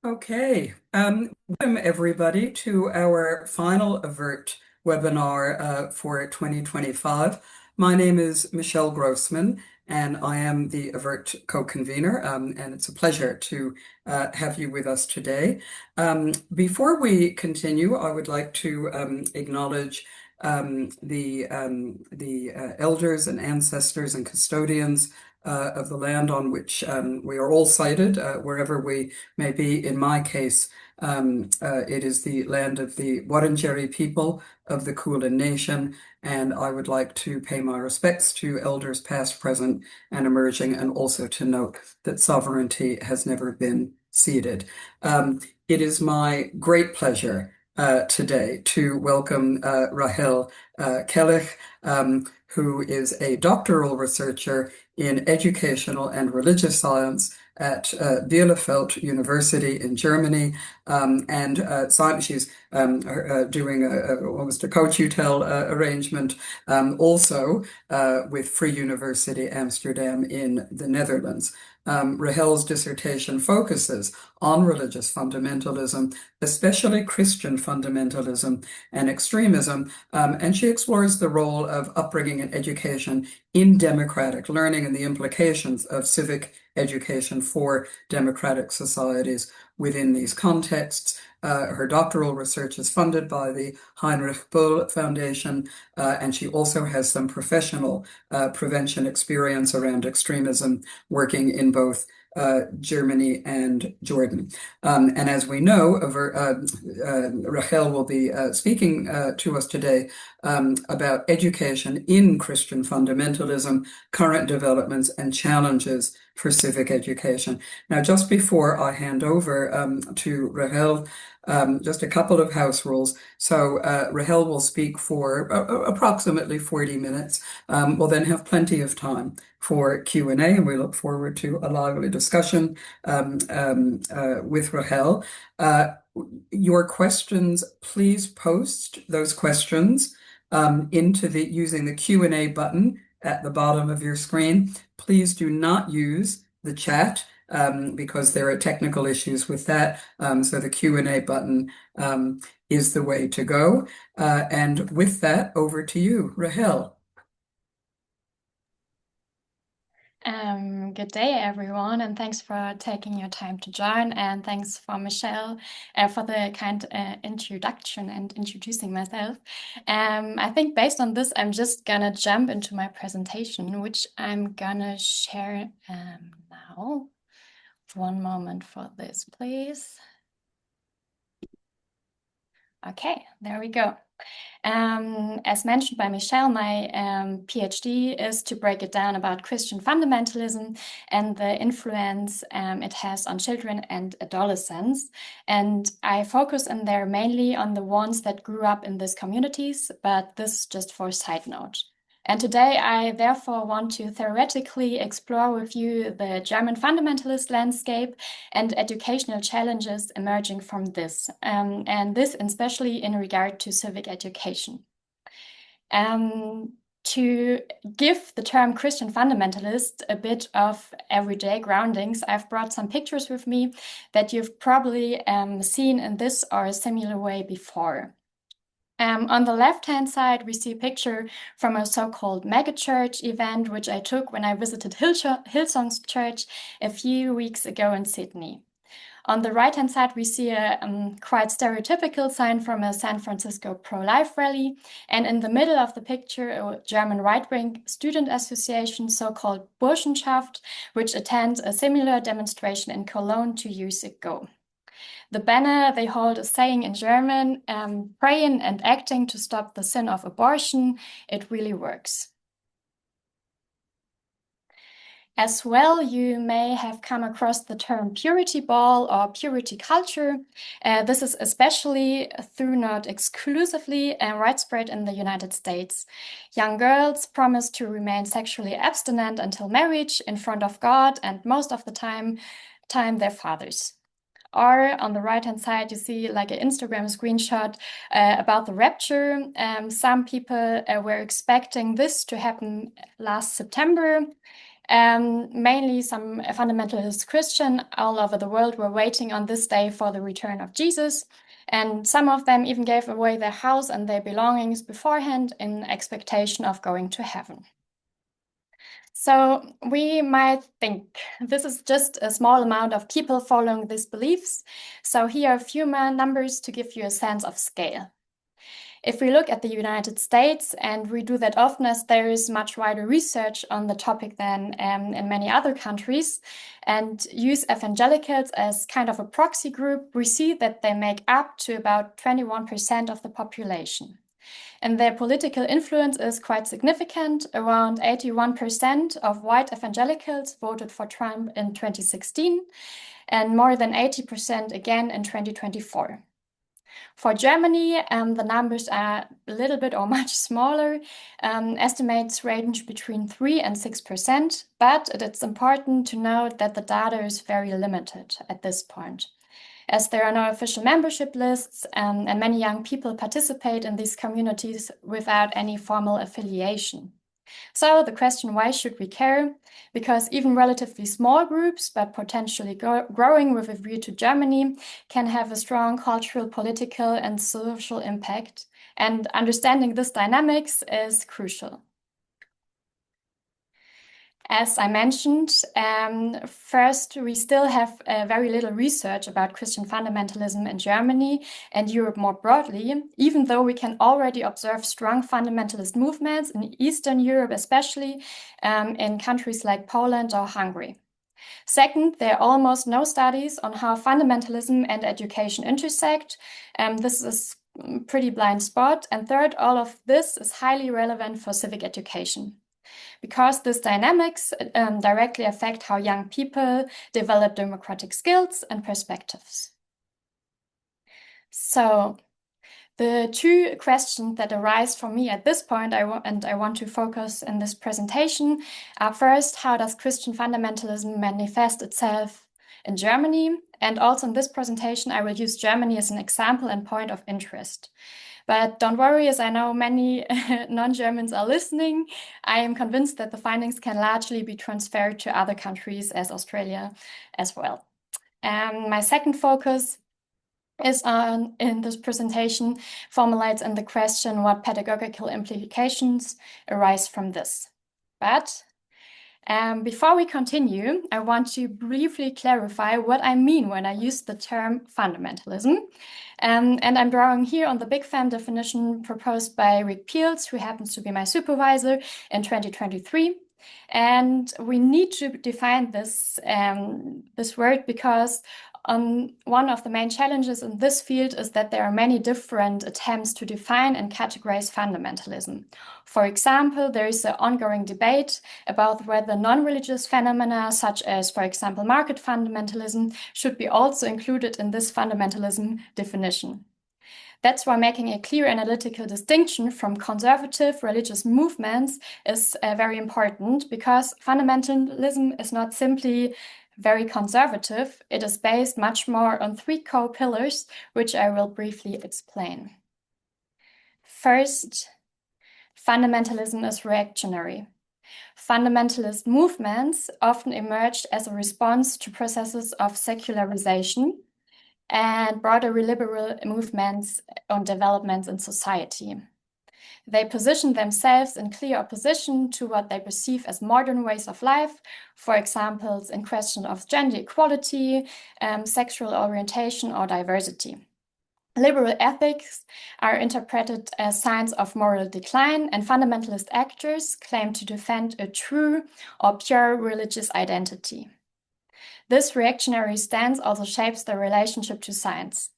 Okay, welcome everybody to our final AVERT webinar for 2025. My name is Michelle Grossman, and I am the AVERT co-convener, and it's a pleasure to have you with us today. Before we continue, I would like to acknowledge the elders and ancestors and custodians of the land on which we are all sited, wherever we may be. In my case, it is the land of the Wurundjeri people of the Kulin Nation, and I would like to pay my respects to elders past, present, and emerging, and also to note that sovereignty has never been ceded. It is my great pleasure today to welcome Rahel Kellich, who is a doctoral researcher in educational and religious science at Bielefeld University in Germany, and she's doing almost a co-tutel arrangement also with Free University Amsterdam in the Netherlands. Rahel's dissertation focuses on religious fundamentalism, especially Christian fundamentalism and extremism, and she explores the role of upbringing and education in democratic learning and the implications of civic education for democratic societies within these contexts. Her doctoral research is funded by the Heinrich Böll Foundation, and she also has some professional prevention experience around extremism, working in both Germany and Jordan. And as we know, Rachel will be speaking to us today about education in Christian fundamentalism, current developments, and challenges for civic education. Now, just before I hand over to Rachel, just a couple of house rules. So Rahel will speak for approximately 40 minutes. We'll then have plenty of time for Q&A, and we look forward to a lively discussion with Rahel. Your questions, please post those questions using the Q&A button at the bottom of your screen. Please do not use the chat because there are technical issues with that. So the Q&A button is the way to go. And with that, over to you, Rahel. Good day, everyone, and thanks for taking your time to join. And thanks for Michelle for the kind introduction and introducing myself. I think based on this, I'm just gonna jump into my presentation, which I'm gonna share now. One moment for this, please. Okay, there we go. As mentioned by Michelle, my PhD is to break it down about Christian fundamentalism and the influence it has on children and adolescents. And I focus in there mainly on the ones that grew up in these communities, but this just for a side note. And today I therefore want to theoretically explore with you the German fundamentalist landscape and educational challenges emerging from this, and this especially in regard to civic education. To give the term Christian fundamentalist a bit of everyday groundings, I've brought some pictures with me that you've probably seen in this or a similar way before. On the left-hand side, we see a picture from a so-called megachurch event, which I took when I visited Hillsong's church a few weeks ago in Sydney. On the right-hand side, we see a quite stereotypical sign from a San Francisco pro-life rally. And in the middle of the picture, a German right-wing student association, so-called Burschenschaft, which attends a similar demonstration in Cologne 2 years ago. The banner they hold is saying in German, praying and acting to stop the sin of abortion. It really works. As well, you may have come across the term purity ball or purity culture. This is especially, through not exclusively, widespread in the United States. Young girls promise to remain sexually abstinent until marriage in front of God and most of the time their fathers. Or on the right-hand side, you see like an Instagram screenshot about the rapture. Some people were expecting this to happen last September. Mainly some fundamentalist Christian all over the world were waiting on this day for the return of Jesus. And some of them even gave away their house and their belongings beforehand in expectation of going to heaven. So we might think this is just a small amount of people following these beliefs. So here are a few more numbers to give you a sense of scale. If we look at the United States, and we do that often as there is much wider research on the topic than in many other countries, and use evangelicals as kind of a proxy group, we see that they make up to about 21% of the population. And their political influence is quite significant. Around 81% of white evangelicals voted for Trump in 2016, and more than 80% again in 2024. For Germany, the numbers are a little bit or much smaller. Estimates range between 3 and 6%, but it's important to note that the data is very limited at this point, as there are no official membership lists, and many young people participate in these communities without any formal affiliation. So the question, why should we care? Because even relatively small groups, but potentially growing with a view to Germany, can have a strong cultural, political, and social impact. And understanding this dynamics is crucial. As I mentioned, first, we still have very little research about Christian fundamentalism in Germany and Europe more broadly, even though we can already observe strong fundamentalist movements in Eastern Europe, especially in countries like Poland or Hungary. Second, there are almost no studies on how fundamentalism and education intersect. This is a pretty blind spot. And third, all of this is highly relevant for civic education, because these dynamics directly affect how young people develop democratic skills and perspectives. So the two questions that arise for me at this point, I want to focus in this presentation, are first, how does Christian fundamentalism manifest itself in Germany? And also in this presentation, I will use Germany as an example and point of interest. But don't worry, as I know many non-Germans are listening, I am convinced that the findings can largely be transferred to other countries as Australia as well. My second focus is on, in this presentation, formulates in the question what pedagogical implications arise from this. But before we continue, I want to briefly clarify what I mean when I use the term fundamentalism. And I'm drawing here on the Big Fan definition proposed by Rick Peels, who happens to be my supervisor in 2023. And we need to define this, this word because one of the main challenges in this field is that there are many different attempts to define and categorize fundamentalism. For example, there is an ongoing debate about whether non-religious phenomena, such as, for example, market fundamentalism, should be also included in this fundamentalism definition. That's why making a clear analytical distinction from conservative religious movements is very important, because fundamentalism is not simply very conservative. It is based much more on three core pillars, which I will briefly explain. First, fundamentalism is reactionary. Fundamentalist movements often emerged as a response to processes of secularization and broader liberal movements on developments in society. They position themselves in clear opposition to what they perceive as modern ways of life, for example, in question of gender equality, sexual orientation, or diversity. Liberal ethics are interpreted as signs of moral decline, and fundamentalist actors claim to defend a true or pure religious identity. This reactionary stance also shapes their relationship to science.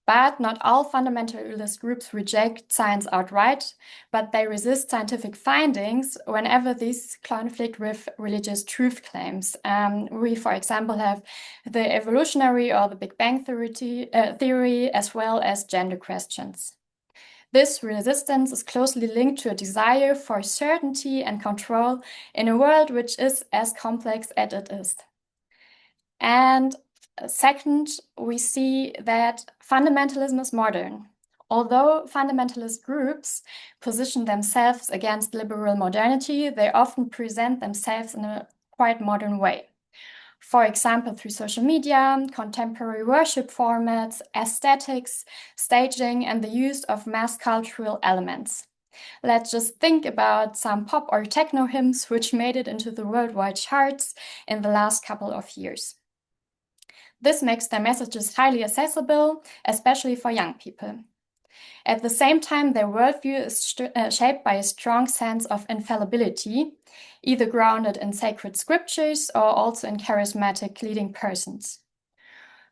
But not all fundamentalist groups reject science outright, but they resist scientific findings whenever these conflict with religious truth claims. We, for example, have the evolutionary or the Big Bang theory, as well as gender questions. This resistance is closely linked to a desire for certainty and control in a world which is as complex as it is. And second, we see that fundamentalism is modern. Although fundamentalist groups position themselves against liberal modernity, they often present themselves in a quite modern way. For example, through social media, contemporary worship formats, aesthetics, staging, and the use of mass cultural elements. Let's just think about some pop or techno hymns which made it into the worldwide charts in the last couple of years. This makes their messages highly accessible, especially for young people. At the same time, their worldview is shaped by a strong sense of infallibility, either grounded in sacred scriptures or also in charismatic leading persons.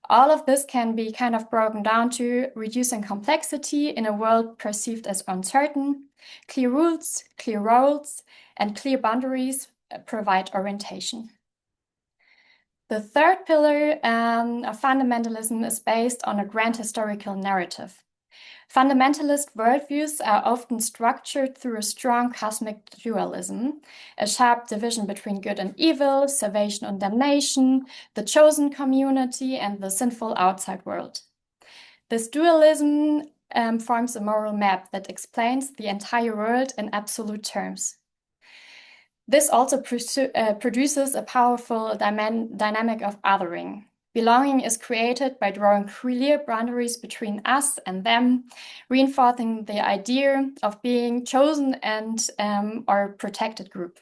All of this can be kind of broken down to reducing complexity in a world perceived as uncertain. Clear rules, clear roles, and clear boundaries provide orientation. The third pillar of fundamentalism is based on a grand historical narrative. Fundamentalist worldviews are often structured through a strong cosmic dualism, a sharp division between good and evil, salvation and damnation, the chosen community, and the sinful outside world. This dualism forms a moral map that explains the entire world in absolute terms. This also produces a powerful dynamic of othering. Belonging is created by drawing clear boundaries between us and them, reinforcing the idea of being chosen and or protected group.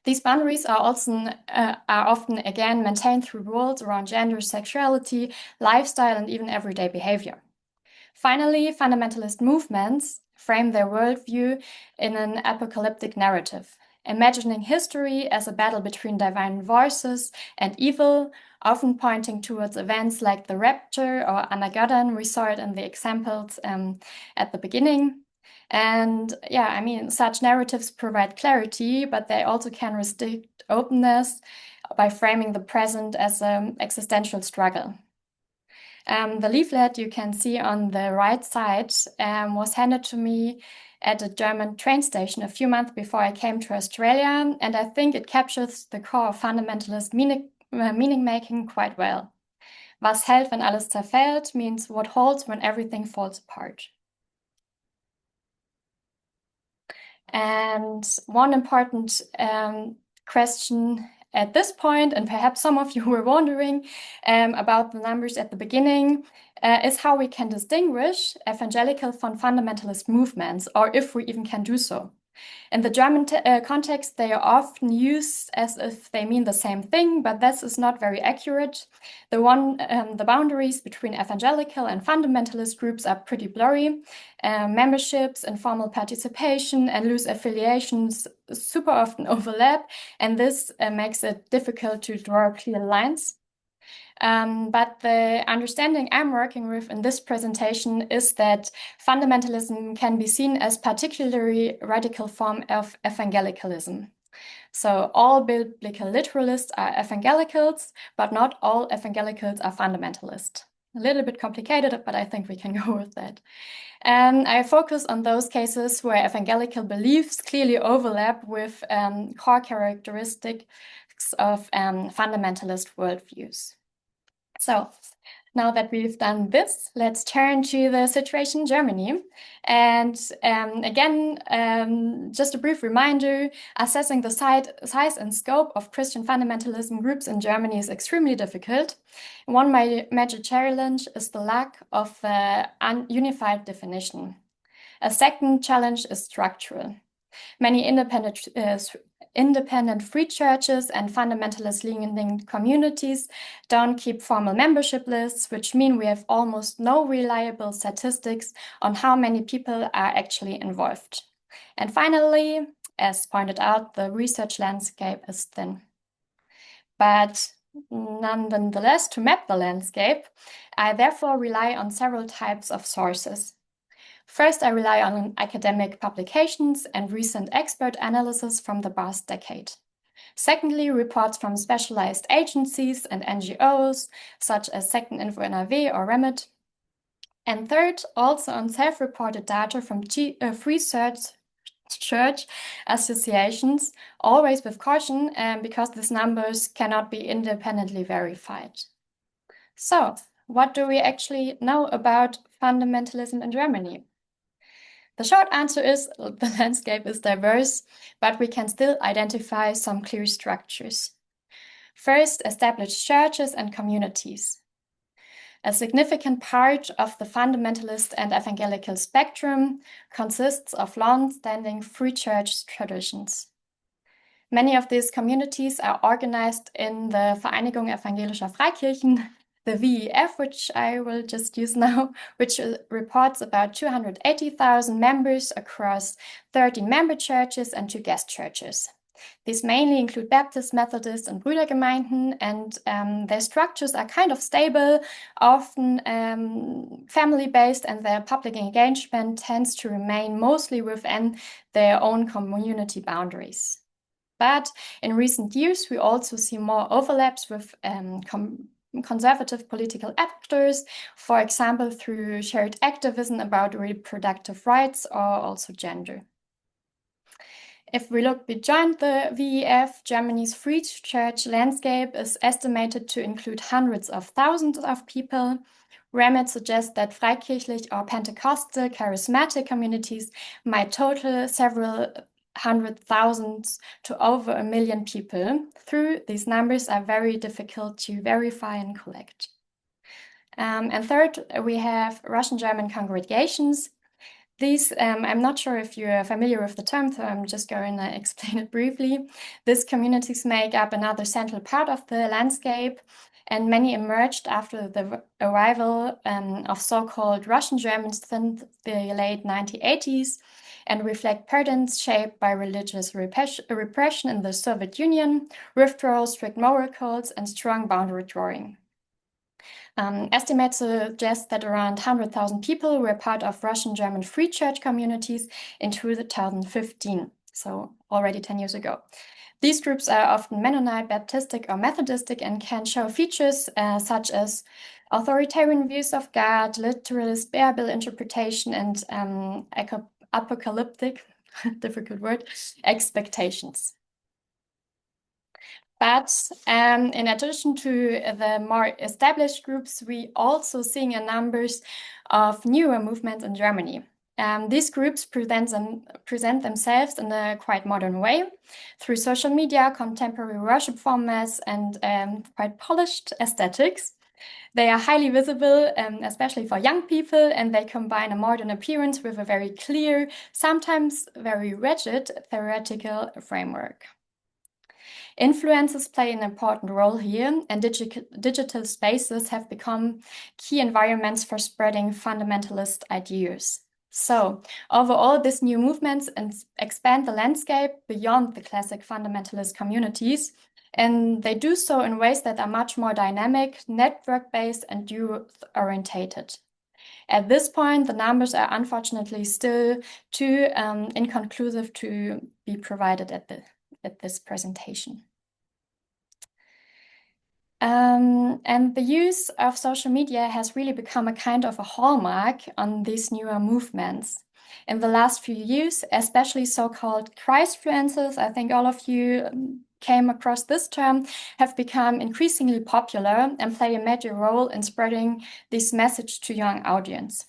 These boundaries are often again maintained through rules around gender, sexuality, lifestyle, and even everyday behavior. Finally, fundamentalist movements frame their worldview in an apocalyptic narrative, imagining history as a battle between divine forces and evil, often pointing towards events like the rapture or Armageddon we saw it in the examples at the beginning. And yeah, I mean, such narratives provide clarity, but they also can restrict openness by framing the present as an existential struggle. The leaflet you can see on the right side was handed to me at a German train station a few months before I came to Australia, and I think it captures the core of fundamentalist meaning-making quite well. Was hält, wenn alles zerfällt means what holds when everything falls apart. And one important question at this point, and perhaps some of you were wondering about the numbers at the beginning, is how we can distinguish evangelical from fundamentalist movements, or if we even can do so. In the German context, they are often used as if they mean the same thing, but this is not very accurate. The boundaries between evangelical and fundamentalist groups are pretty blurry. Memberships, informal participation, and loose affiliations super often overlap, and this makes it difficult to draw clear lines. But the understanding I'm working with in this presentation is that fundamentalism can be seen as particularly radical form of evangelicalism. So all biblical literalists are evangelicals, but not all evangelicals are fundamentalist. A little bit complicated, but I think we can go with that. I focus on those cases where evangelical beliefs clearly overlap with core characteristics of fundamentalist worldviews. So now that we've done this, let's turn to the situation in Germany. And again, just a brief reminder, assessing the size and scope of Christian fundamentalism groups in Germany is extremely difficult. One major challenge is the lack of unified definition. A second challenge is structural. Many independent free churches and fundamentalist-leaning communities don't keep formal membership lists, which mean we have almost no reliable statistics on how many people are actually involved. And finally, as pointed out, the research landscape is thin. But nonetheless, to map the landscape, I therefore rely on several types of sources. First, I rely on academic publications and recent expert analysis from the past decade. Secondly, reports from specialized agencies and NGOs, such as Second Info NRW or Remit. And third, also on self-reported data from free church associations, always with caution, because these numbers cannot be independently verified. So, what do we actually know about fundamentalism in Germany? The short answer is the landscape is diverse, but we can still identify some clear structures. First, established churches and communities. A significant part of the fundamentalist and evangelical spectrum consists of long-standing free church traditions. Many of these communities are organized in the Vereinigung Evangelischer Freikirchen, the VEF, which I will just use now, which reports about 280,000 members across 13 member churches and 2 guest churches. These mainly include Baptist, Methodist, and Brüdergemeinden, and their structures are kind of stable, often family-based, and their public engagement tends to remain mostly within their own community boundaries. But in recent years, we also see more overlaps with conservative political actors, for example, through shared activism about reproductive rights or also gender. If we look beyond the VEF, Germany's free church landscape is estimated to include hundreds of thousands of people. Ramit suggests that Freikirchlich or Pentecostal charismatic communities might total several 100,000 to over 1 million people. These numbers are very difficult to verify and collect. And third, we have Russian-German congregations. These, I'm not sure if you're familiar with the term, so I'm just going to explain it briefly. These communities make up another central part of the landscape, and many emerged after the arrival of so-called Russian Germans since the late 1980s and reflect patterns shaped by religious repression in the Soviet Union, withdrawal, strict moral codes, and strong boundary drawing. Estimates suggest that around 100,000 people were part of Russian-German free church communities in 2015, so already 10 years ago. These groups are often Mennonite, Baptistic, or Methodistic and can show features such as authoritarian views of God, literalist Bible interpretation, and apocalyptic, difficult word, expectations. But in addition to the more established groups, we also see a number of newer movements in Germany. These groups present themselves in a quite modern way through social media, contemporary worship formats, and quite polished aesthetics. They are highly visible, especially for young people, and they combine a modern appearance with a very clear, sometimes very rigid theoretical framework. Influencers play an important role here, and digital spaces have become key environments for spreading fundamentalist ideas. So, overall, these new movements expand the landscape beyond the classic fundamentalist communities, and they do so in ways that are much more dynamic, network-based, and youth-orientated. At this point, the numbers are unfortunately still too inconclusive to be provided at this presentation. And the use of social media has really become a kind of a hallmark on these newer movements. In the last few years, especially so-called Christfluencers, I think all of you came across this term, have become increasingly popular and play a major role in spreading this message to young audience.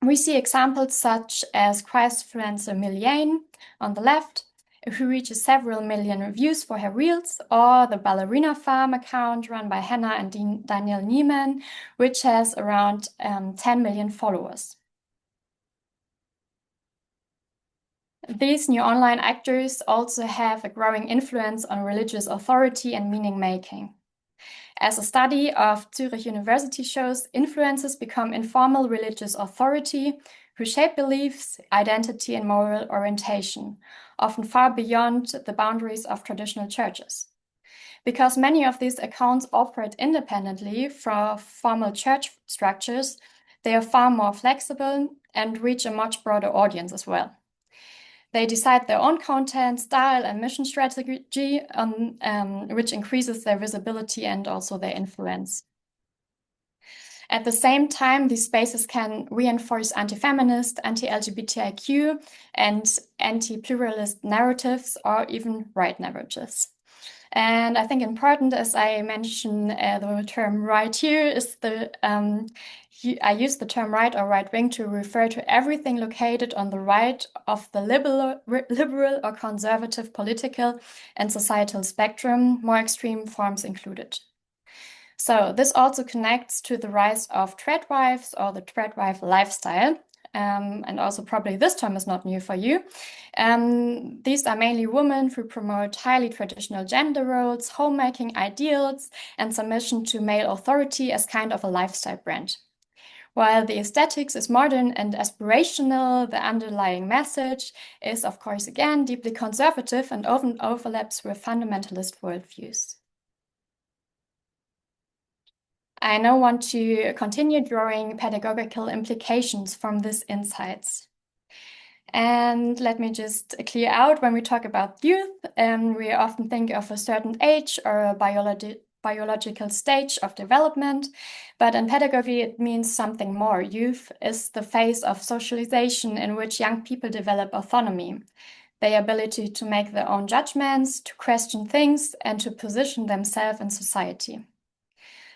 We see examples such as Christfluencer Milliane on the left, who reaches several million views for her reels, or the Ballerina Farm account run by Hannah and Daniel Niemann, which has around 10 million followers. These new online actors also have a growing influence on religious authority and meaning-making. As a study of Zurich University shows, influencers become informal religious authority who shape beliefs, identity, and moral orientation, often far beyond the boundaries of traditional churches. Because many of these accounts operate independently from formal church structures, they are far more flexible and reach a much broader audience as well. They decide their own content, style, and mission strategy, which increases their visibility and also their influence. At the same time, these spaces can reinforce anti-feminist, anti-LGBTIQ, and anti-pluralist narratives, or even right narratives. And I think important, as I mentioned, the term right here is I use the term right or right wing to refer to everything located on the right of the liberal or conservative political and societal spectrum, more extreme forms included. So this also connects to the rise of tradwives or the tradwife lifestyle. And also probably this term is not new for you. These are mainly women who promote highly traditional gender roles, homemaking ideals, and submission to male authority as kind of a lifestyle brand. While the aesthetics is modern and aspirational, the underlying message is, of course, again, deeply conservative and often overlaps with fundamentalist worldviews. I now want to continue drawing pedagogical implications from these insights. And let me just clear out, when we talk about youth, we often think of a certain age or a biological stage of development, but in pedagogy it means something more. Youth is the phase of socialization in which young people develop autonomy, their ability to make their own judgments, to question things, and to position themselves in society.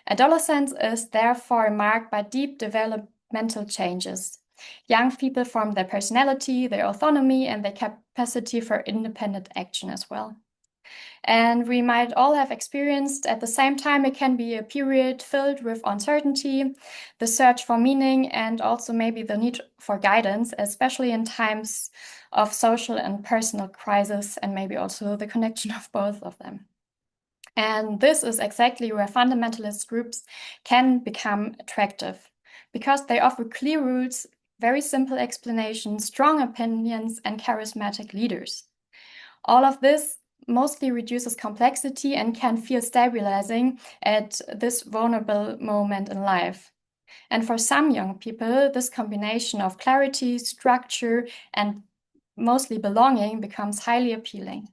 Adolescence is therefore marked by deep developmental changes. Young people form their personality, their autonomy, and their capacity for independent action as well. And we might all have experienced at the same time, it can be a period filled with uncertainty, the search for meaning, and also maybe the need for guidance, especially in times of social and personal crisis, and maybe also the connection of both of them. And this is exactly where fundamentalist groups can become attractive, because they offer clear rules, very simple explanations, strong opinions, and charismatic leaders. All of this mostly reduces complexity and can feel stabilizing at this vulnerable moment in life. And for some young people, this combination of clarity, structure, and mostly belonging becomes highly appealing.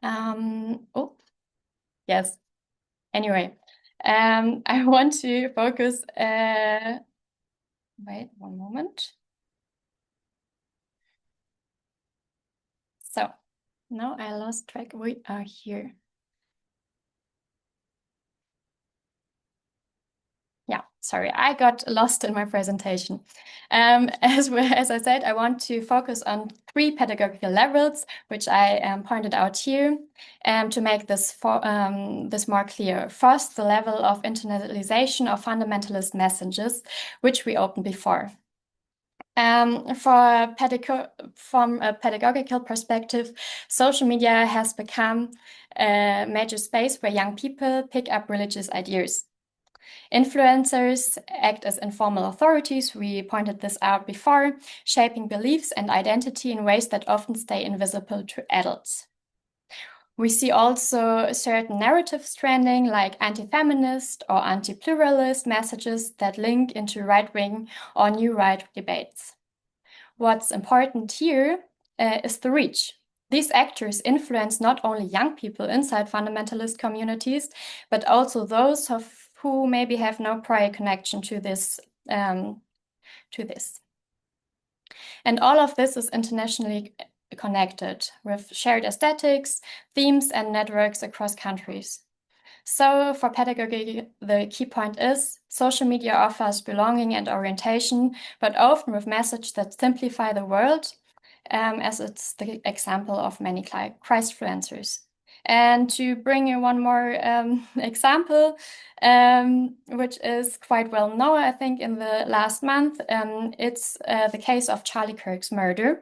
Oh, yes. Anyway, I want to focus. Wait one moment. So now I lost track. We are here. Yeah, sorry, I got lost in my presentation. As I said, I want to focus on 3 pedagogical levels, which I pointed out here, to make this more clear. First, the level of internationalization of fundamentalist messages, which we opened before. From a pedagogical perspective, social media has become a major space where young people pick up religious ideas. Influencers act as informal authorities, we pointed this out before, shaping beliefs and identity in ways that often stay invisible to adults. We see also certain narratives trending, like anti-feminist or anti-pluralist messages that link into right-wing or new right debates. What's important here is the reach. These actors influence not only young people inside fundamentalist communities, but also those who maybe have no prior connection to this. And all of this is internationally connected with shared aesthetics, themes, and networks across countries. So for pedagogy, the key point is social media offers belonging and orientation, but often with messages that simplify the world, as it's the example of many Christfluencers. And to bring you one more example, which is quite well known, I think, in the last month, it's the case of Charlie Kirk's murder.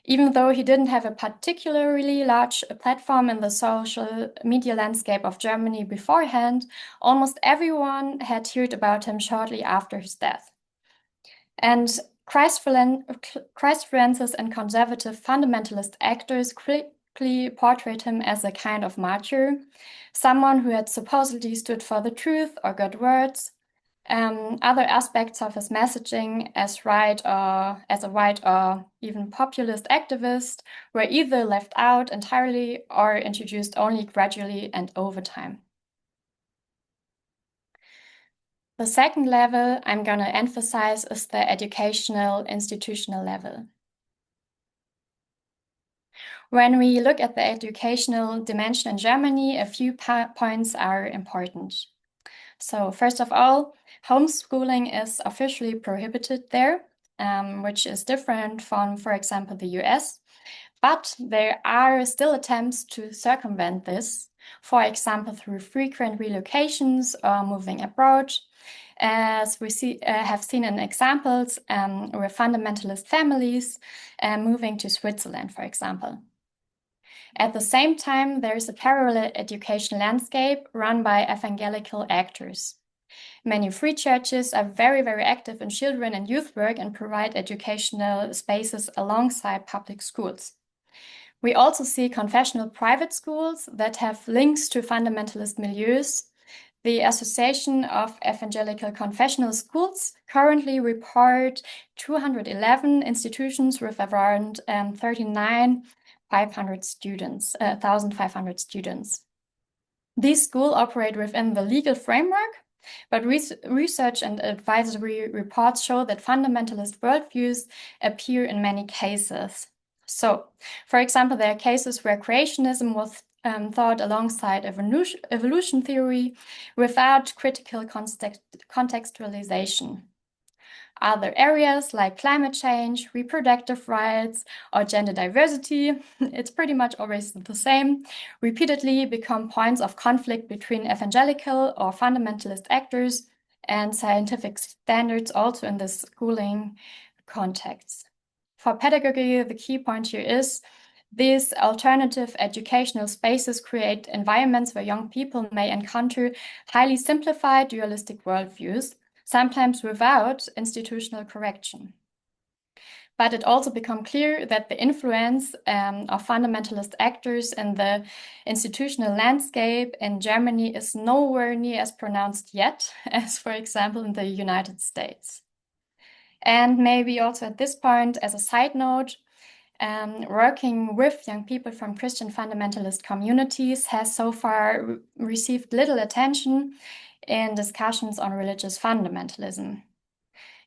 Even though he didn't have a particularly large platform in the social media landscape of Germany beforehand, almost everyone had heard about him shortly after his death. And Christfluencers and conservative fundamentalist actors quickly portrayed him as a kind of martyr, someone who had supposedly stood for the truth or good words. Other aspects of his messaging as a right or even populist activist were either left out entirely or introduced only gradually and over time. The second level I'm going to emphasize is the educational institutional level. When we look at the educational dimension in Germany, a few points are important. So first of all, homeschooling is officially prohibited there, which is different from, for example, the US. But there are still attempts to circumvent this, for example, through frequent relocations or moving abroad, as we have seen in examples with fundamentalist families moving to Switzerland, for example. At the same time, there is a parallel education landscape run by evangelical actors. Many free churches are very, very active in children and youth work and provide educational spaces alongside public schools. We also see confessional private schools that have links to fundamentalist milieus. The Association of Evangelical Confessional Schools currently report 211 institutions with around 1,500 students. These schools operate within the legal framework, but research and advisory reports show that fundamentalist worldviews appear in many cases. So, for example, there are cases where creationism was thought alongside evolution theory without critical contextualization. Other areas like climate change, reproductive rights, or gender diversity, it's pretty much always the same, repeatedly become points of conflict between evangelical or fundamentalist actors and scientific standards also in the schooling context. For pedagogy, the key point here is these alternative educational spaces create environments where young people may encounter highly simplified dualistic worldviews, sometimes without institutional correction. But it also becomes clear that the influence of fundamentalist actors in the institutional landscape in Germany is nowhere near as pronounced yet as, for example, in the United States. And maybe also at this point, as a side note, working with young people from Christian fundamentalist communities has so far received little attention in discussions on religious fundamentalism.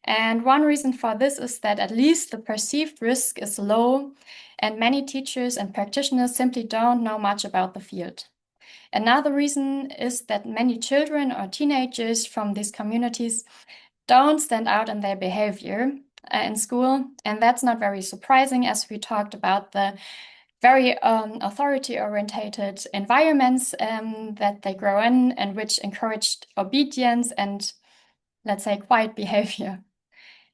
And one reason for this is that at least the perceived risk is low, and many teachers and practitioners simply don't know much about the field. Another reason is that many children or teenagers from these communities don't stand out in their behavior in school, and that's not very surprising, as we talked about the very authority-orientated environments that they grow in and which encouraged obedience and, let's say, quiet behavior.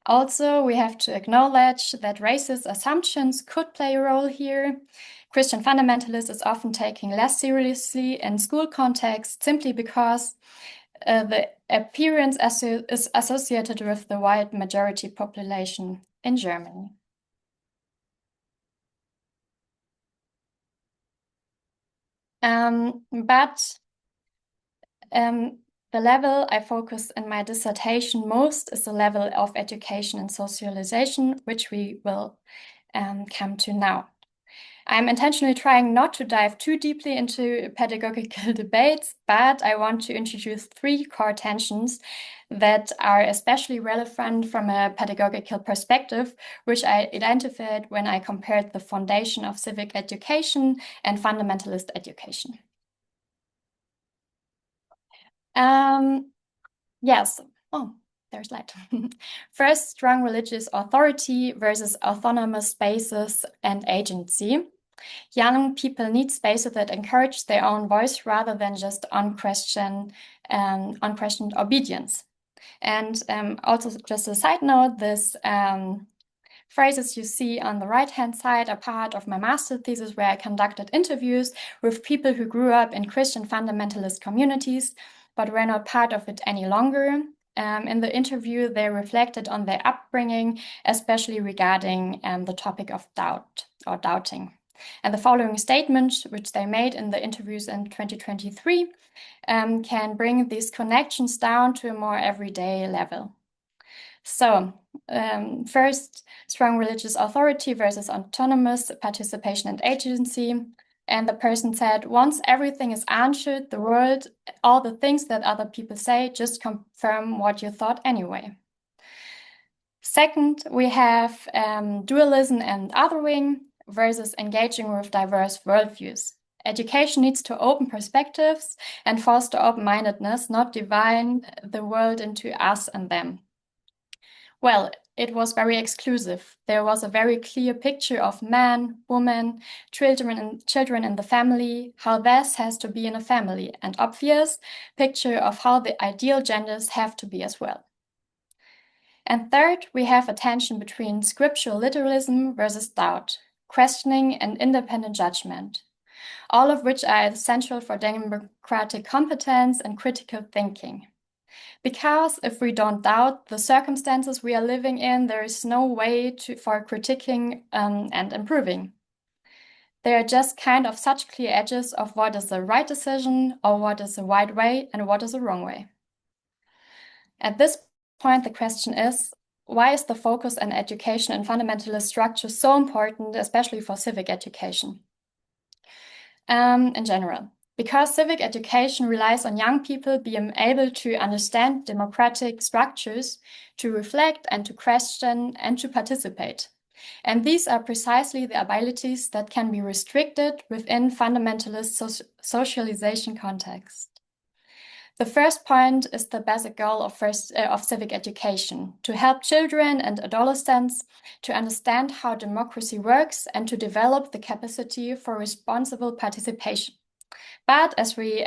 Also, we have to acknowledge that racist assumptions could play a role here. Christian fundamentalist is often taken less seriously in school context simply because the appearance is associated with the white majority population in Germany. But the level I focus in my dissertation most is the level of education and socialization, which we will come to now. I'm intentionally trying not to dive too deeply into pedagogical debates, but I want to introduce three core tensions that are especially relevant from a pedagogical perspective, which I identified when I compared the foundation of civic education and fundamentalist education. Yes. Oh, there's light. First, strong religious authority versus autonomous spaces and agency. Young people need spaces that encourage their own voice rather than just unquestioned obedience. And also, just a side note, this phrases you see on the right-hand side are part of my master thesis, where I conducted interviews with people who grew up in Christian fundamentalist communities, but were not part of it any longer. In the interview, they reflected on their upbringing, especially regarding the topic of doubt or doubting. And the following statements, which they made in the interviews in 2023, can bring these connections down to a more everyday level. So, first, strong religious authority versus autonomous participation and agency. And the person said, once everything is answered, the world, all the things that other people say, just confirm what you thought anyway. Second, we have dualism and othering. versus engaging with diverse worldviews. Education needs to open perspectives and foster open-mindedness, not divide the world into us and them. Well, it was very exclusive. There was a very clear picture of man, woman, children in the family, how this has to be in a family, and obvious picture of how the ideal genders have to be as well. And third, we have a tension between scriptural literalism versus doubt, questioning and independent judgment, all of which are essential for democratic competence and critical thinking. Because if we don't doubt the circumstances we are living in, there is no way for critiquing and improving. There are just kind of such clear edges of what is the right decision or what is the right way and what is the wrong way. At this point, the question is, why is the focus on education and fundamentalist structures so important, especially for civic education? In general, because civic education relies on young people being able to understand democratic structures, to reflect and to question and to participate. And these are precisely the abilities that can be restricted within fundamentalist socialization context. The first point is the basic goal of civic education, to help children and adolescents to understand how democracy works and to develop the capacity for responsible participation. But as we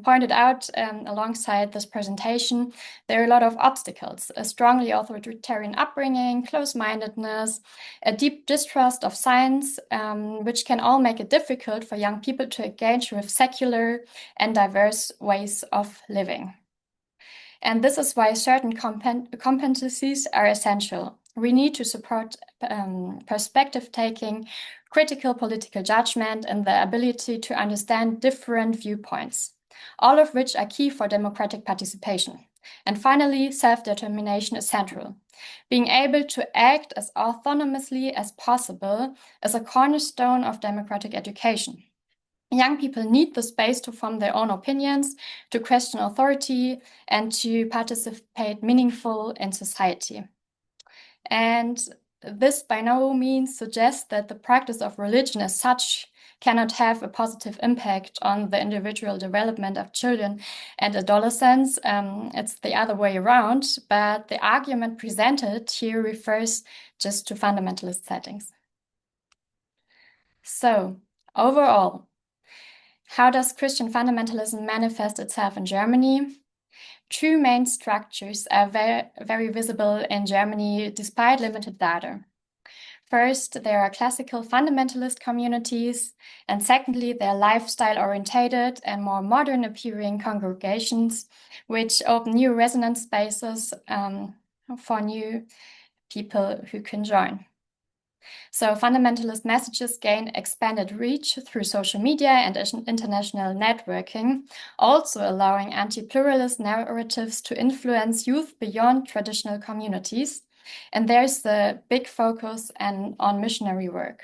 pointed out alongside this presentation, there are a lot of obstacles: a strongly authoritarian upbringing, close-mindedness, a deep distrust of science, which can all make it difficult for young people to engage with secular and diverse ways of living. And this is why certain competencies are essential. We need to support perspective taking, critical political judgment, and the ability to understand different viewpoints, all of which are key for democratic participation. And finally, self-determination is central. Being able to act as autonomously as possible is a cornerstone of democratic education. Young people need the space to form their own opinions, to question authority, and to participate meaningful in society. And this by no means suggests that the practice of religion as such cannot have a positive impact on the individual development of children and adolescents. It's the other way around, but the argument presented here refers just to fundamentalist settings. So, overall, how does Christian fundamentalism manifest itself in Germany? Two main structures are very visible in Germany despite limited data. First, there are classical fundamentalist communities, and secondly, there are lifestyle-orientated and more modern-appearing congregations, which open new resonance spaces for new people who can join. So fundamentalist messages gain expanded reach through social media and international networking, also allowing anti-pluralist narratives to influence youth beyond traditional communities. And there's the big focus on missionary work.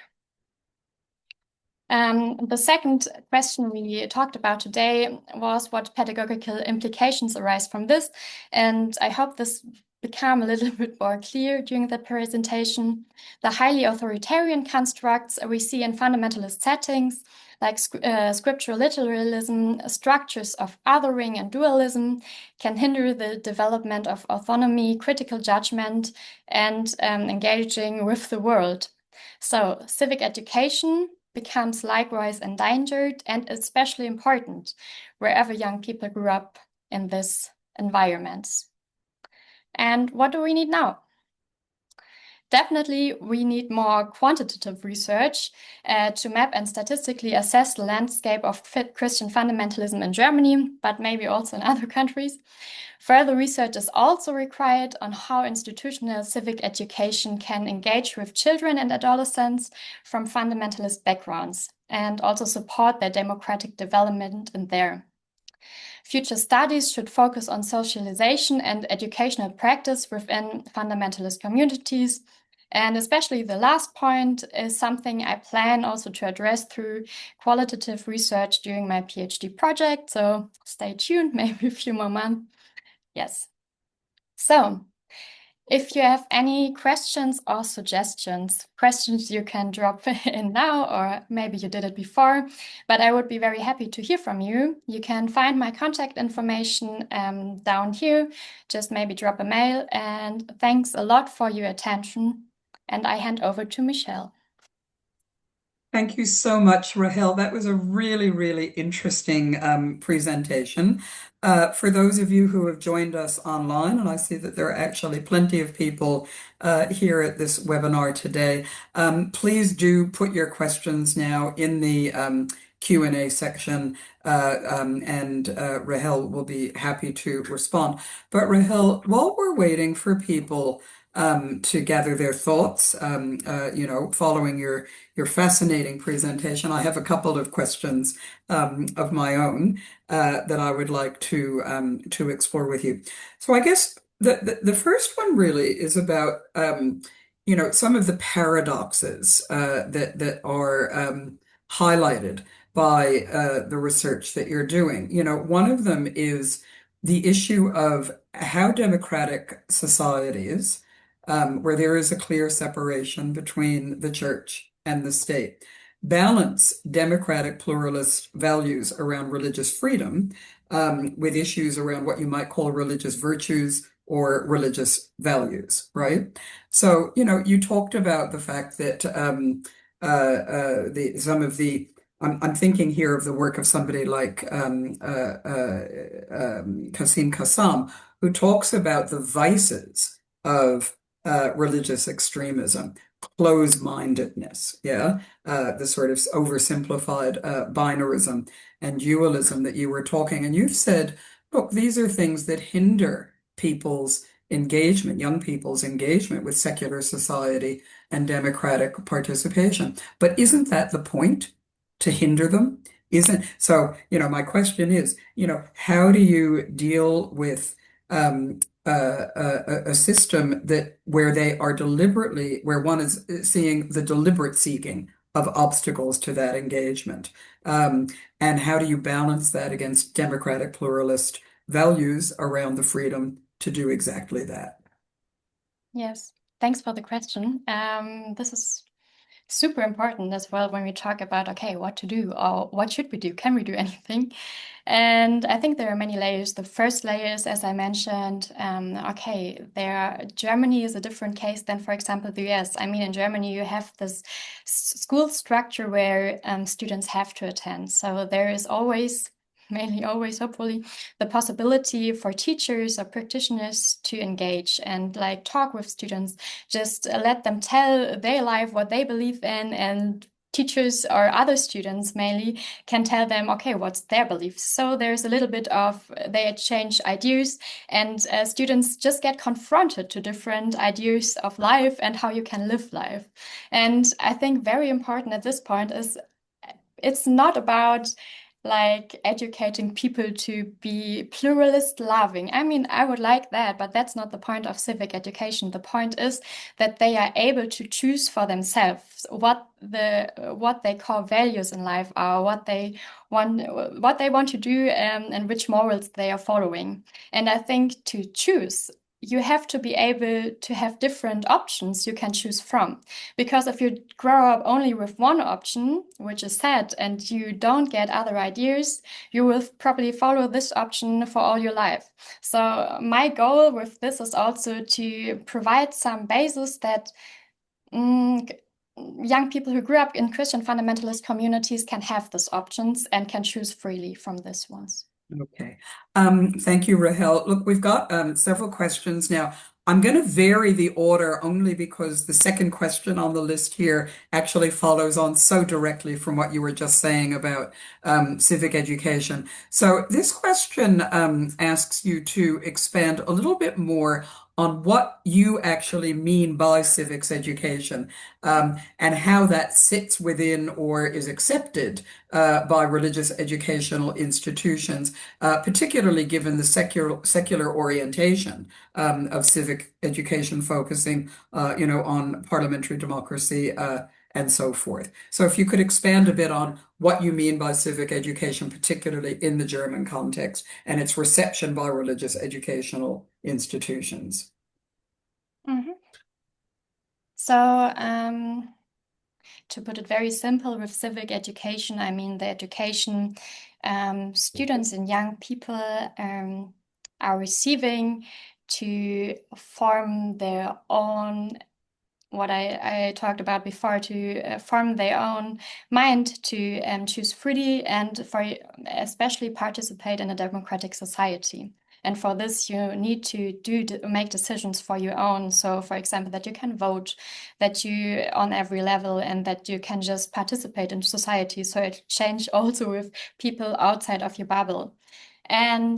The second question we talked about today was what pedagogical implications arise from this. And I hope this become a little bit more clear during the presentation. The highly authoritarian constructs we see in fundamentalist settings, like scriptural literalism, structures of othering and dualism, can hinder the development of autonomy, critical judgment, and engaging with the world. So civic education becomes likewise endangered and especially important wherever young people grew up in this environment. And what do we need now? Definitely, we need more quantitative research to map and statistically assess the landscape of Christian fundamentalism in Germany, but maybe also in other countries. Further research is also required on how institutional civic education can engage with children and adolescents from fundamentalist backgrounds and also support their democratic development in there. Future studies should focus on socialization and educational practice within fundamentalist communities. And especially the last point is something I plan also to address through qualitative research during my PhD project. So stay tuned, maybe a few more months. Yes. So If you have any questions or suggestions, questions you can drop in now, or maybe you did it before, but I would be very happy to hear from you. You can find my contact information down here. Just maybe drop a mail. And thanks a lot for your attention. And I hand over to Michelle. Thank you so much, Rahel. That was a really, really interesting presentation. For those of you who have joined us online, and I see that there are actually plenty of people here at this webinar today, please do put your questions now in the Q&A section, and Rahel will be happy to respond. But Rahel, while we're waiting for people to gather their thoughts, following your fascinating presentation, I have a couple of questions of my own that I would like to explore with you. So I guess the first one really is about some of the paradoxes that are highlighted by the research that you're doing. One of them is the issue of how democratic societies, where there is a clear separation between the church and the state, balance democratic pluralist values around religious freedom with issues around what you might call religious virtues or religious values, right? So, you talked about the fact that I'm thinking here of the work of somebody like Kasim Kassam, who talks about the vices of religious extremism, closed-mindedness, the sort of oversimplified binarism and dualism that you were talking. And you've said, look, these are things that hinder people's engagement, young people's engagement with secular society and democratic participation. But isn't that the point? To hinder them? Isn't so, my question is, how do you deal with a system where one is seeing the deliberate seeking of obstacles to that engagement? And how do you balance that against democratic pluralist values around the freedom to do exactly that? Yes, thanks for the question. This is super important as well when we talk about, okay, what to do or what should we do? Can we do anything? And I think there are many layers. The first layer is, as I mentioned, Germany is a different case than, for example, the US. I mean, in Germany, you have this school structure where students have to attend. So there is always, mainly always, hopefully, the possibility for teachers or practitioners to engage and like talk with students, just let them tell their life, what they believe in, and teachers or other students mainly can tell them, okay, what's their beliefs. So there's a little bit of, they exchange ideas, and students just get confronted to different ideas of life and how you can live life. And I think very important at this point is it's not about like educating people to be pluralist loving. I mean, I would like that, but that's not the point of civic education. The point is that they are able to choose for themselves what they call values in life are, what they want to do, and which morals they are following. And I think to choose, you have to be able to have different options you can choose from. Because if you grow up only with one option, which is sad, and you don't get other ideas, you will probably follow this option for all your life. So my goal with this is also to provide some basis that young people who grew up in Christian fundamentalist communities can have these options and can choose freely from these ones. Okay. Thank you, Rahel. Look, we've got several questions now. I'm going to vary the order only because the second question on the list here actually follows on so directly from what you were just saying about civic education. So this question asks you to expand a little bit more on what you actually mean by civics education, and how that sits within or is accepted by religious educational institutions, particularly given the secular orientation of civic education, focusing, on parliamentary democracy and so forth. So if you could expand a bit on what you mean by civic education, particularly in the German context, and its reception by religious educational institutions. Mhm. So, to put it very simple, with civic education, I mean the education students and young people are receiving to form their own, what I talked about before, to form their own mind, to choose freely, and for especially participate in a democratic society. And for this, you need to make decisions for your own. So, for example, that you can vote, that you on every level, and that you can just participate in society. So it changed also with people outside of your bubble. And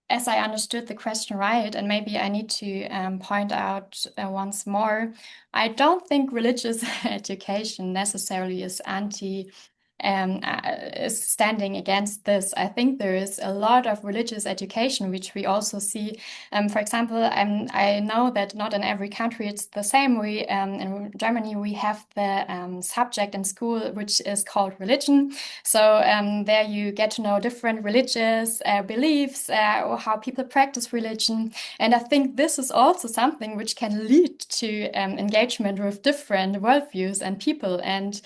as I understood the question right, and maybe I need to point out once more, I don't think religious education necessarily is is standing against this. I think there is a lot of religious education, which we also see. For example, I know that not in every country it's the same. In Germany, we have the subject in school, which is called religion. So there you get to know different religious beliefs, or how people practice religion. And I think this is also something which can lead to engagement with different worldviews and people and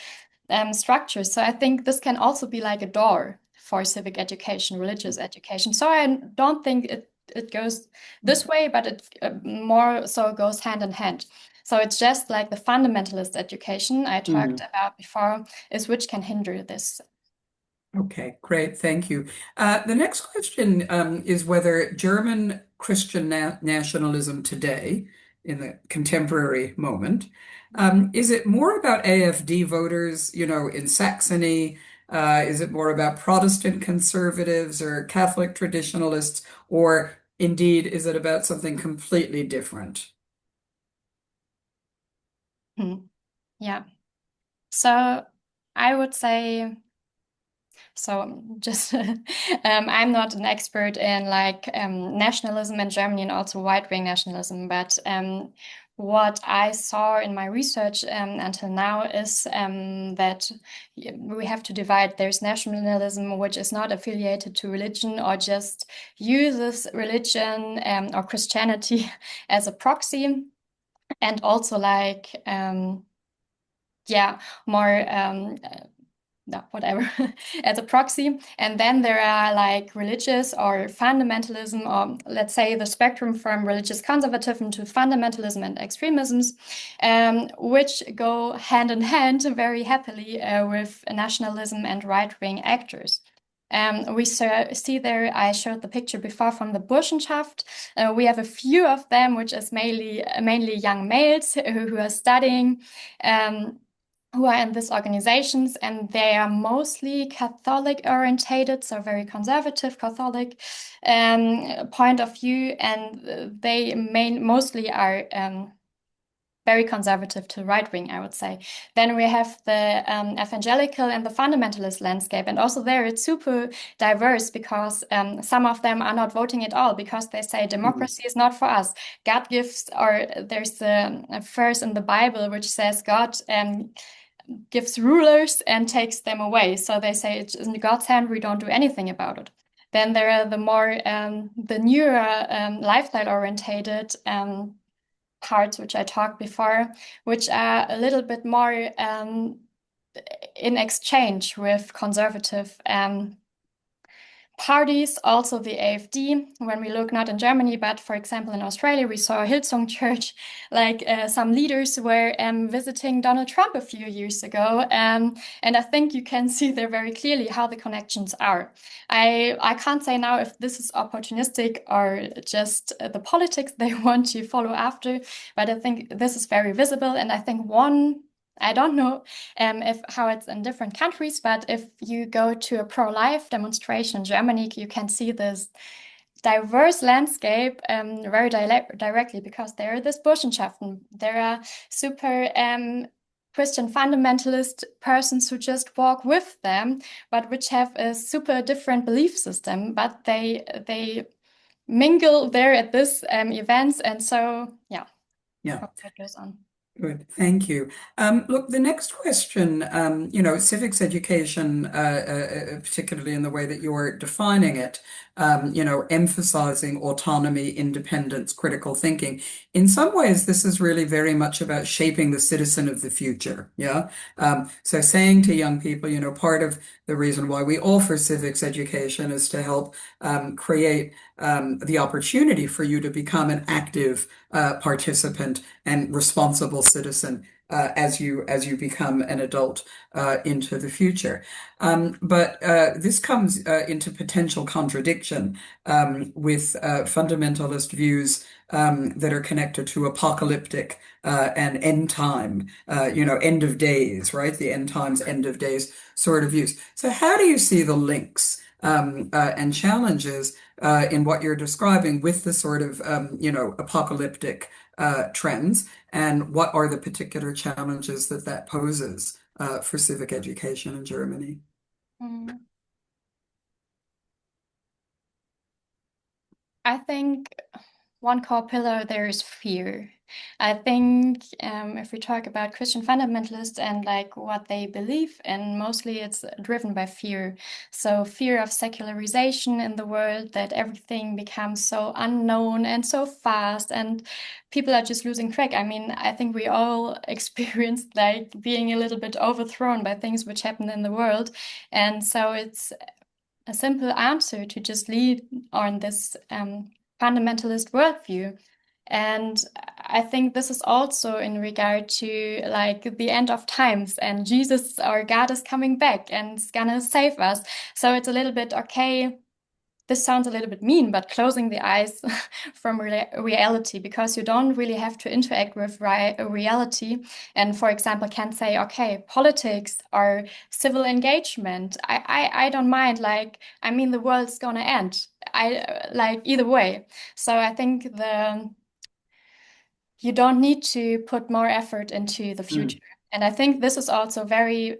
structures. So I think this can also be like a door for civic education, religious education. So I don't think it goes this way, but it more so goes hand in hand. So it's just like the fundamentalist education I talked about before is which can hinder this. Okay, great. Thank you. The next question is whether German Christian nationalism today, in the contemporary moment, is it more about AfD voters, in Saxony? Is it more about Protestant conservatives or Catholic traditionalists? Or indeed, is it about something completely different? Hmm. Yeah. So I would say, so just I'm not an expert in like nationalism in Germany and also right-wing nationalism, but what I saw in my research until now is that we have to divide. There's nationalism, which is not affiliated to religion or just uses religion or Christianity as a proxy, and also like yeah, more no, whatever, as a proxy. And then there are like religious or fundamentalism, or let's say the spectrum from religious conservatism to fundamentalism and extremisms, which go hand in hand very happily with nationalism and right-wing actors. We see there, I showed the picture before from the Burschenschaft. We have a few of them, which is mainly young males who are studying. Who are in these organizations, and they are mostly Catholic orientated, so very conservative Catholic point of view, and they mostly are very conservative to right wing, I would say. Then we have the evangelical and the fundamentalist landscape, and also there it's super diverse because some of them are not voting at all because they say democracy is not for us. God gives, or there's a verse in the Bible which says God gives rulers and takes them away. So they say it's in God's hand, we don't do anything about it. Then there are the more, the newer lifestyle orientated parts, which I talked before, which are a little bit more in exchange with conservative parties, also the AfD. When we look not in Germany, but for example in Australia, we saw Hillsong Church, like some leaders were visiting Donald Trump a few years ago. And I think you can see there very clearly how the connections are. I can't say now if this is opportunistic or just the politics they want to follow after, but I think this is very visible. And I think I don't know if how it's in different countries, but if you go to a pro-life demonstration in Germany, you can see this diverse landscape very directly because there are this Burschenschaften. There are super Christian fundamentalist persons who just walk with them, but which have a super different belief system, but they mingle there at this events, and so yeah, Yeah. what goes on. Good, thank you. Look, the next question, civics education, particularly in the way that you're defining it, emphasizing autonomy, independence, critical thinking. In some ways, this is really very much about shaping the citizen of the future. Yeah. So saying to young people, part of the reason why we offer civics education is to help create the opportunity for you to become an active participant and responsible citizen as you become an adult into the future. But this comes into potential contradiction with fundamentalist views that are connected to apocalyptic and end time, end of days, right? The end times, end of days sort of views. So how do you see the links and challenges in what you're describing with the sort of, apocalyptic trends, and what are the particular challenges that that poses for civic education in Germany? Mm. I think one core pillar there is fear. I think if we talk about Christian fundamentalists and like what they believe in, mostly it's driven by fear. So fear of secularization in the world, that everything becomes so unknown and so fast, and people are just losing track. I mean, I think we all experienced like being a little bit overthrown by things which happen in the world, and so it's a simple answer to just lead on this fundamentalist worldview. And I think this is also in regard to like the end of times, and Jesus or God is coming back and is gonna save us. So it's a little bit okay. This sounds a little bit mean, but closing the eyes from reality, because you don't really have to interact with reality. And for example, can say, okay, politics or civil engagement, I don't mind. Like, I mean, the world's gonna end. I like either way. So I think you don't need to put more effort into the future. Mm, And I think this is also very,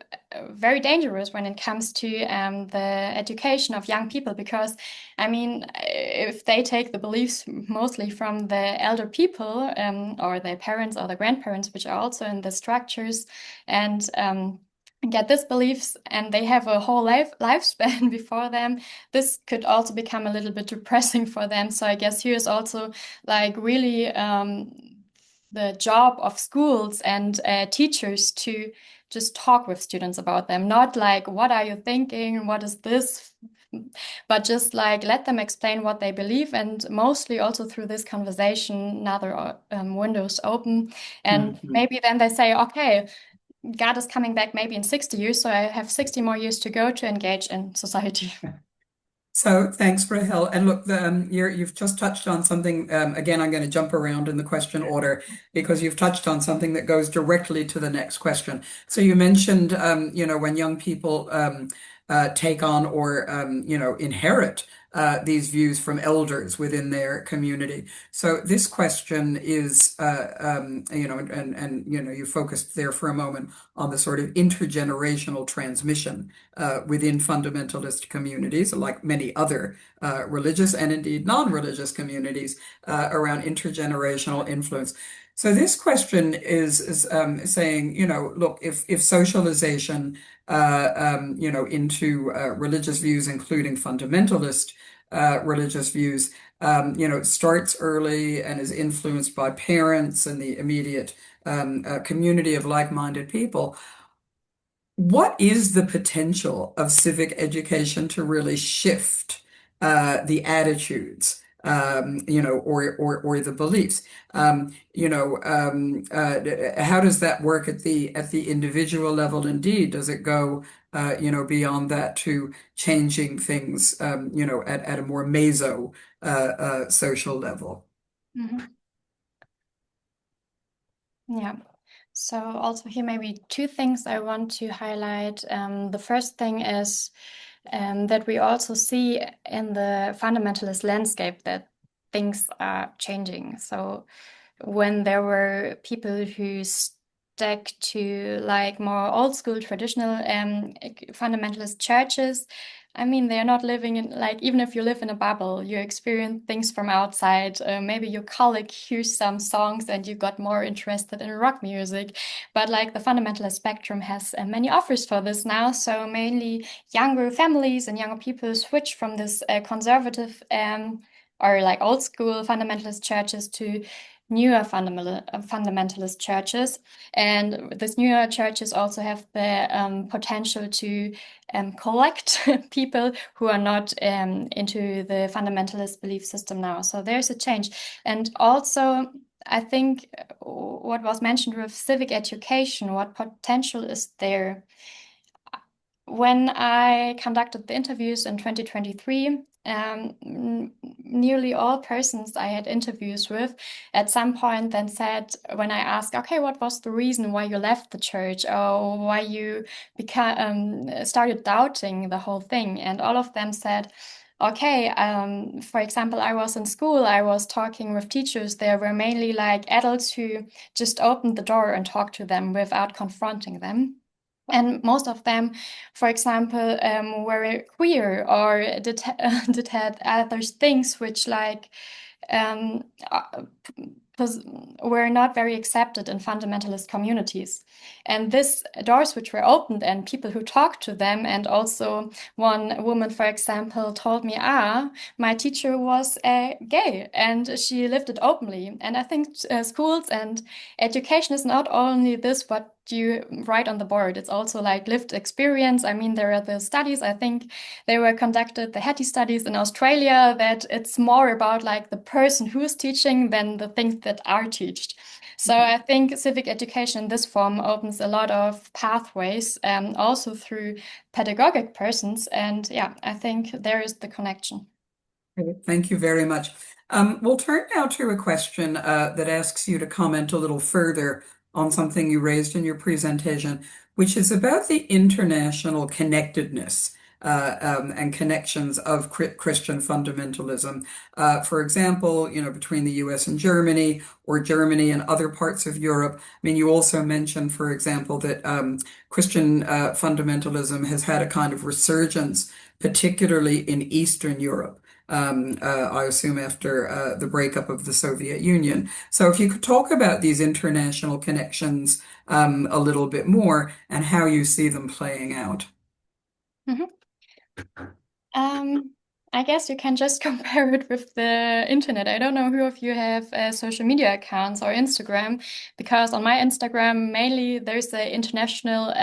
very dangerous when it comes to the education of young people, because, I mean, if they take the beliefs mostly from the elder people or their parents or the grandparents, which are also in the structures, and get these beliefs, and they have a whole lifespan before them, this could also become a little bit depressing for them. So I guess here's also like really the job of schools and teachers to just talk with students about them, not like, what are you thinking? What is this? But just like let them explain what they believe, and mostly also through this conversation, another windows open. And mm, mm. maybe then they say, okay, God is coming back maybe in 60 years, so I have 60 more years to go to engage in society. So thanks, Rahel. And look, you've just touched on something. Again, I'm going to jump around in the question order because you've touched on something that goes directly to the next question. So you mentioned, when young people take on or, inherit these views from elders within their community. So this question is, you focused there for a moment on the sort of intergenerational transmission within fundamentalist communities, like many other religious and indeed non-religious communities, around intergenerational influence. So this question is saying, look, if socialization, into religious views, including fundamentalist religious views, starts early and is influenced by parents and the immediate community of like-minded people. What is the potential of civic education to really shift the attitudes, or the beliefs? How does that work at the individual level? Indeed, does it go, beyond that to changing things, at a more meso social level? Mhm. Yeah. So also here maybe two things I want to highlight. The first thing is that we also see in the fundamentalist landscape that things are changing. So when there were people who stuck to like more old school traditional fundamentalist churches, I mean, they're not living in, like, even if you live in a bubble, you experience things from outside. Maybe your colleague hears some songs and you got more interested in rock music. But like the fundamentalist spectrum has many offers for this now. So mainly younger families and younger people switch from this conservative or like old school fundamentalist churches to newer fundamentalist churches. And these newer churches also have the potential to collect people who are not into the fundamentalist belief system now. So there's a change. And also, I think what was mentioned with civic education, what potential is there? When I conducted the interviews in 2023, nearly all persons I had interviews with at some point then said, when I asked, okay, what was the reason why you left the church or why you started doubting the whole thing? And all of them said, okay, for example, I was in school, I was talking with teachers. There were mainly like adults who just opened the door and talked to them without confronting them. And most of them, for example, were queer or did had other things which like um, uh, were not very accepted in fundamentalist communities. And these doors which were opened and people who talked to them, and also one woman, for example, told me, my teacher was gay and she lived it openly. And I think schools and education is not only this, what you write on the board. It's also like lived experience. I mean, there are the studies, I think they were conducted, the Hattie studies in Australia, that it's more about like the person who's teaching than the things that are taught. So I think civic education in this form opens a lot of pathways, also through pedagogic persons. And yeah, I think there is the connection. Thank you very much. We'll turn now to a question that asks you to comment a little further on something you raised in your presentation, which is about the international connectedness and connections of Christian fundamentalism. For example, between the US and Germany, or Germany and other parts of Europe. I mean, you also mentioned, for example, that Christian fundamentalism has had a kind of resurgence, particularly in Eastern Europe. I assume after the breakup of the Soviet Union. So if you could talk about these international connections a little bit more and how you see them playing out. Mhm. I guess you can just compare it with the internet. I don't know who of you have social media accounts or Instagram, because on my Instagram, mainly there's the international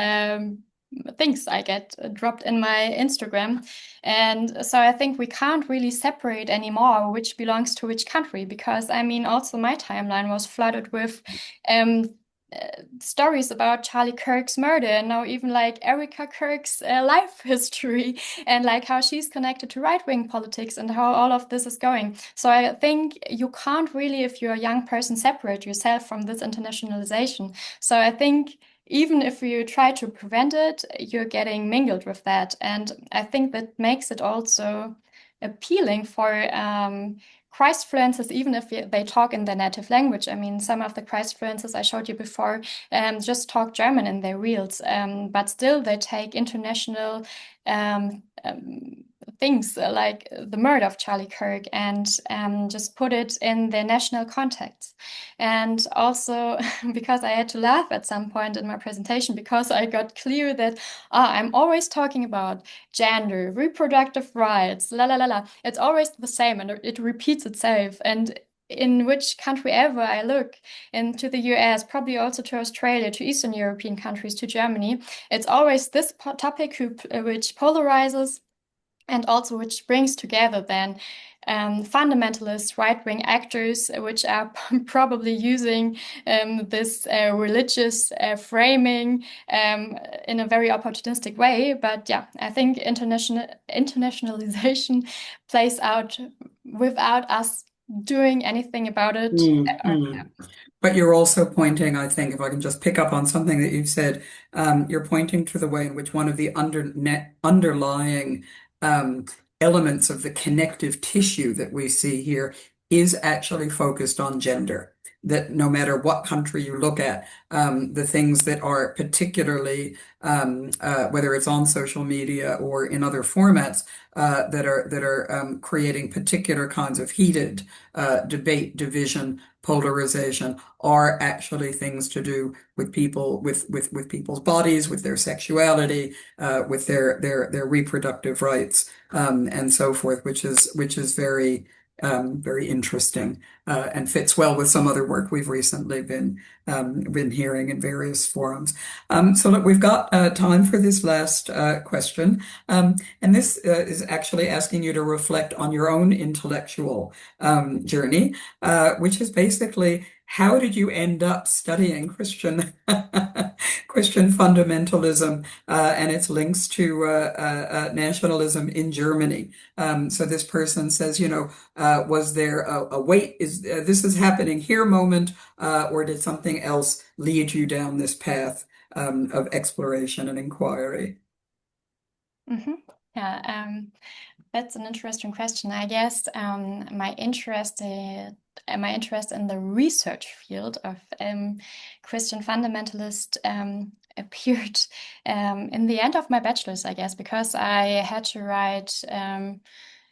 things I get dropped in my Instagram. And so I think we can't really separate anymore which belongs to which country, because I mean, also my timeline was flooded with um, stories about Charlie Kirk's murder, and now even like Erica Kirk's life history, and like how she's connected to right-wing politics and how all of this is going. So I think you can't really, if you're a young person, separate yourself from this internationalization. So I think even if you try to prevent it, you're getting mingled with that. And I think that makes it also appealing for Christfluencers, even if they talk in their native language. I mean, some of the Christfluencers I showed you before just talk German in their reels, but still they take international things like the murder of Charlie Kirk and just put it in their national context. And also because I had to laugh at some point in my presentation, because I got clear that I'm always talking about gender, reproductive rights, la la la la. It's always the same and it repeats itself. And in which country ever I look, into the US, probably also to Australia, to Eastern European countries, to Germany, it's always this topic which polarizes and also which brings together then fundamentalist right-wing actors, which are probably using this religious framing in a very opportunistic way. But yeah, I think internationalization plays out without us doing anything about it. Mm. But you're also pointing, I think, if I can just pick up on something that you've said, you're pointing to the way in which one of the underlying elements of the connective tissue that we see here is actually focused on gender. That no matter what country you look at, the things that are particularly, whether it's on social media or in other formats, that are creating particular kinds of heated debate, division, polarization, are actually things to do with people, with people's bodies, with their sexuality, with their reproductive rights, and so forth, which is very interesting, and fits well with some other work we've recently been hearing in various forums. So look, we've got time for this last question, and this is actually asking you to reflect on your own intellectual journey, which is basically, how did you end up studying Christian fundamentalism and its links to nationalism in Germany? So this person says, was there a wait, this is happening here moment, or did something else lead you down this path of exploration and inquiry? Mm-hmm. Yeah, that's an interesting question. I guess my interest in the research field of Christian fundamentalist appeared in the end of my bachelor's, I guess, because I had to write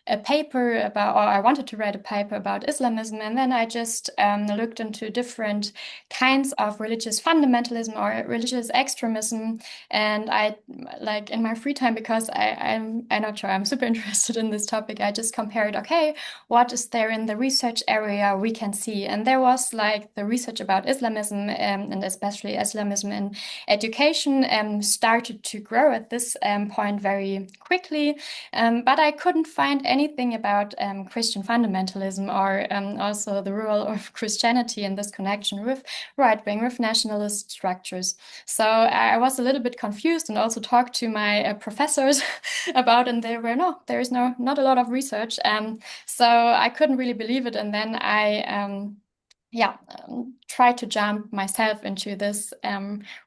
a paper about, or I wanted to write a paper about Islamism, and then I just looked into different kinds of religious fundamentalism or religious extremism, and I, like, in my free time, because I'm not sure, I'm super interested in this topic, I just compared, okay, what is there in the research area we can see, and there was like the research about Islamism, and especially Islamism in education started to grow at this point very quickly, but I couldn't find anything about Christian fundamentalism, or also the role of Christianity in this connection with right-wing, with nationalist structures. So I was a little bit confused, and also talked to my professors about, and they were, no, there is not a lot of research. So I couldn't really believe it. And then I try to jump myself into this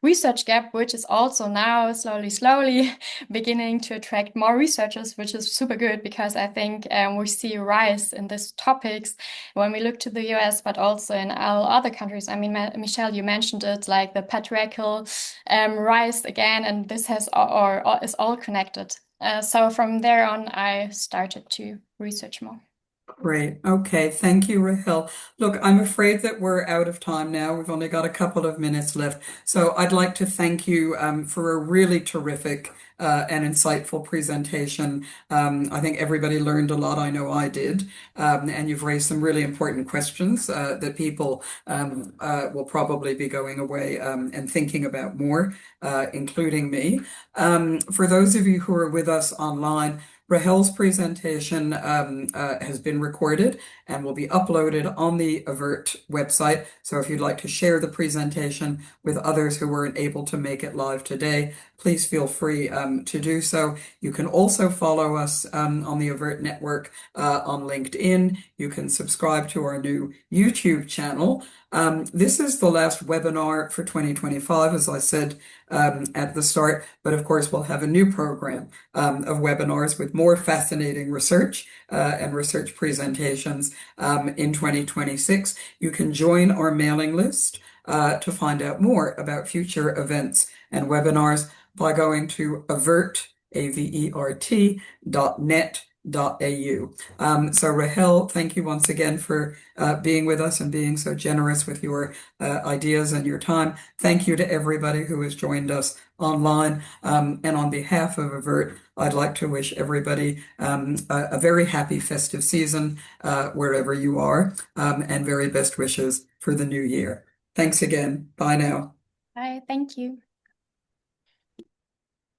research gap, which is also now slowly beginning to attract more researchers, which is super good, because I think we see a rise in these topics when we look to the US, but also in all other countries. I mean, Michelle, you mentioned it, like the patriarchal rise again, and this has or is all connected. So from there on, I started to research more. Great. Okay. Thank you, Rahel. Look, I'm afraid that we're out of time now. We've only got a couple of minutes left. So I'd like to thank you for a really terrific and insightful presentation. I think everybody learned a lot. I know I did. And you've raised some really important questions that people will probably be going away and thinking about more, including me. For those of you who are with us online, Rahel's presentation has been recorded and will be uploaded on the Avert website. So if you'd like to share the presentation with others who weren't able to make it live today, please feel free to do so. You can also follow us on the Avert Network on LinkedIn. You can subscribe to our new YouTube channel. This is the last webinar for 2025, as I said at the start, but of course we'll have a new program of webinars with more fascinating research and research presentations in 2026. You can join our mailing list to find out more about future events and webinars by going to avert.net.au. So Rahel, thank you once again for being with us and being so generous with your ideas and your time. Thank you to everybody who has joined us online. And on behalf of Avert, I'd like to wish everybody a very happy festive season wherever you are, and very best wishes for the new year. Thanks again. Bye now. Bye. Thank you.